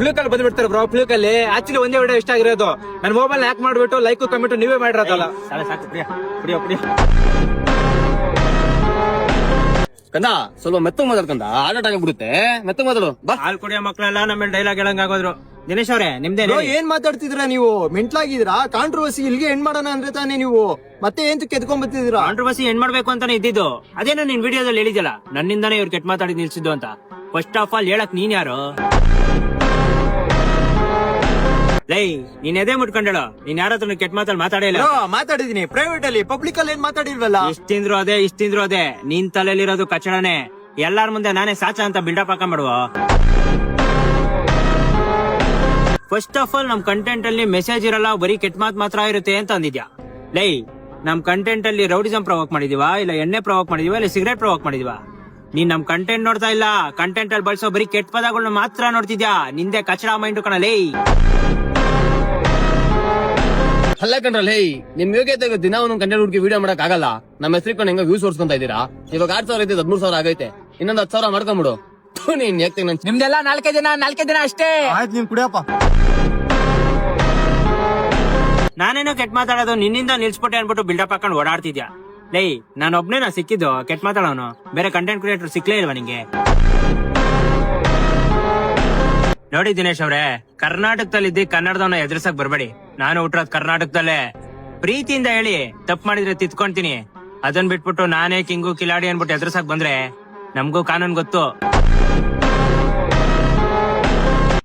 Fluke ಅಲ್ಲಿ ಬಂದ್ಬಿಡ್ತಾರೆ bro. Fluke ಅಲ್ಲಿ ಆಕ್ಚುಲಿ ಒಂದೇ ವಿಡಿಯೋ ಇಷ್ಟ ಆಗಿರೋದು. ನನ್ನ ಮೊಬೈಲ್ ಹ್ಯಾಕ್ ಮಾಡ್ಬಿಟ್ಟು ಲೈಕ್ ಕಮೆಂಟ್ ನೀವೇ ಮಾಡಿರೋದಲ್ಲ. ಸಾಕು ಕಂದ, ಸ್ವಲ್ಪ ಮೆತ್ತಗ್ ಮಾತಾಡ್ಕಂದ ಆಟ ಆಗಿಬಿಡುತ್ತೆ. ಮೆತ್ತಗ್ ಮಾತಾಡು ಬಾ. ಹಾಲ್ ಕುಡಿಯೋ ಮಕ್ಳೆಲ್ಲ ನಮ್ಮಲ್ಲಿ ಡೈಲಾಗ್ ಹೇಳಂಗ್ ಆಗೋದ್ರು. ದಿನೇಶ್ ಅವ್ರೆ ನಿಮ್ದೇ ಏನ್ ಮಾತಾಡ್ತಿದ್ರ ನೀವು? ಮೆಂಟ್ಲಾಗಿದ್ದೀರಾ? ಕಾಂಟ್ರವರ್ಸಿ ಇಲ್ಲಿಗೆ ಎಂಡ್ ಮಾಡೋಣ ಅಂದ್ರೆ ತಾನೇ ನೀವು ಮತ್ತೆ ಏನ್ ಎತ್ಕೊಂಡ್ ಬರ್ತಿದ್ದೀರಾ? ಕಾಂಟ್ರವರ್ಸಿ ಏನ್ ಮಾಡ್ಬೇಕು ಅಂತಾನೆ ಇದ್ದಿದ್ದು. ಅದೇನೋ ನಿನ್ ವಿಡಿಯೋದಲ್ಲಿ ಹೇಳಿದ್ಯಲ್ಲ, ನನ್ನಿಂದಾನೇ ಇವ್ರು ಕೆಟ್ಟ ಮಾತಾಡಿ ನಿಲ್ಸಿದ್ದು ಅಂತ. ಫಸ್ಟ್ ಆಫ್ ಆಲ್ ಹೇಳಕ್ ನೀನ್ ಯಾರು? ಲೈ ನೀನ್ ಎದೆ ಮುಟ್ಕೊಂಡಳು. ನೀನ್ ಯಾರ ಹತ್ರ ಕೆಟ್ಟ ಮಾತಾಡಿ ಮಾತಾಡಿಲ್ಲ. ಮಾತಾಡಿದೀನಿ ಪ್ರೈವೇಟ್ ಅಲ್ಲಿ, ಪಬ್ಲಿಕ್ ಅಲ್ಲಿ ಏನ್ ಮಾತಾಡಿಲ್ವಲ್ಲ. ಇಷ್ಟಿಂದ್ರು ಅದೇ ನಿನ್ ತಲೆಯಲ್ಲಿರೋದು ಕಚಡನೆ. ಎಲ್ಲಾರ ಮುಂದೆ ನಾನೇ ಸಾಚ ಅಂತ ಬಿಲ್ಡಪ್ ಹಾಕೊಂಡ್ಬಿಡುವ. ಫಸ್ಟ್ ಆಫ್ ಆಲ್ ನಮ್ ಕಂಟೆಂಟ್ ಅಲ್ಲಿ ಮೆಸೇಜ್ ಇರಲ್ಲ, ಬರೀ ಕೆಟ್ಟ ಮಾತ್ ಮಾತ್ರ ಇರುತ್ತೆ ಅಂತ ಅಂದಿದ್ಯಾ. ಲೈ ನಮ್ ಕಂಟೆಂಟ್ ಅಲ್ಲಿ ರೌಡಿಸಂ ಪ್ರವೋಕ್ ಮಾಡಿದೀವಾ, ಇಲ್ಲ ಎಣ್ಣೆ ಪ್ರವೋಕ್ ಮಾಡಿದೀವಾ, ಇಲ್ಲ ಸಿಗರೇಟ್ ಪ್ರವೋಕ್ ಮಾಡಿದೀವಾ? ನೀನ್ ನಮ್ ಕಂಟೆಂಟ್ ನೋಡ್ತಾ ಇಲ್ಲ, ಕಂಟೆಂಟ್ ಅಲ್ಲಿ ಬಳಸೋ ಬರೀ ಕೆಟ್ಟ ಪದಗಳನ್ನ ಮಾತ್ರ ನೋಡ್ತಿದ್ಯಾ. ನಿಂದೆ ಕಚಡ ಮೈಂಡ್ ಕಣ ಲೈ. ಅಲ್ಲ ಕಣ್ರಲ್ಲ, ನಿಮ್ ಯೋಗ್ಯತೆ ದಿನ ಒಂದೊಂದು ಕಂಟೆಂಟ್ ಹುಡುಕಿ ವಿಡಿಯೋ ಮಾಡಕ್ ಆಗಲ್ಲ. ನಮ್ಮ ಹೆಸರು ಹೆಂಗ ವ್ಯೂಸ್ ಓಡಿಸ್ಕೊಂತ ಇದೀರಾ? ಇವಾಗ 8,000 ಐತೆ, 13,000 ಆಗೈತೆ. ಇನ್ನೊಂದು 10,000 ಮಾಡ್ಕೊಂಡ್ಬಿಡು. ನೀನ್ ಯಾಕೆ ನಿಮ್ದೆಲ್ಲ ನಾಲ್ಕೇ ದಿನ ಅಷ್ಟೇ. ಆಯ್ತು ನೀನ್ ಕುಡಿಯಪ್ಪ. ನಾನೇನೋ ಕೆಟ್ಟ ಮಾತಾಡೋದು ನಿನ್ನಿಂದ ನಿಲ್ಸ್ಬಿಟ್ಟೆ ಅನ್ಬಿಟ್ಟು ಬಿಲ್ಡಪ್ ಹಾಕೊಂಡು ಓಡಾಡ್ತಿದ್ಯಾ. ಲೈ ನಾನು ಒಬ್ನೇನಾ ಸಿಕ್ಕಿದ್ದು ಕೆಟ್ಟ ಮಾತಾಡೋನು? ಬೇರೆ ಕಂಟೆಂಟ್ ಕ್ರಿಯೇಟರ್ ಸಿಕ್ಲೇ ಇಲ್ವಾ ನಿಂಗೆ? ನೋಡಿ ದಿನೇಶ್ ಅವ್ರೆ, ಕರ್ನಾಟಕದಲ್ಲಿದ್ದಿ ಕನ್ನಡದವನ್ನ ಎದುರ್ಸಕ್ ಬರ್ಬೇಡಿ. ನಾನು ಹುಟ್ಟಿರೋದ್ ಕರ್ನಾಟಕದಲ್ಲೇ. ಪ್ರೀತಿಯಿಂದ ಹೇಳಿ, ತಪ್ಪು ಮಾಡಿದ್ರೆ ತಿತ್ಕೊಂತೀನಿ. ಅದನ್ ಬಿಟ್ಬಿಟ್ಟು ನಾನೇ ಕಿಂಗು ಕಿಲಾಡಿ ಅನ್ಬಿಟ್ಟು ಎದುರ್ಸಕ್ ಬಂದ್ರೆ ನಮ್ಗೂ ಕಾನೂನು ಗೊತ್ತು.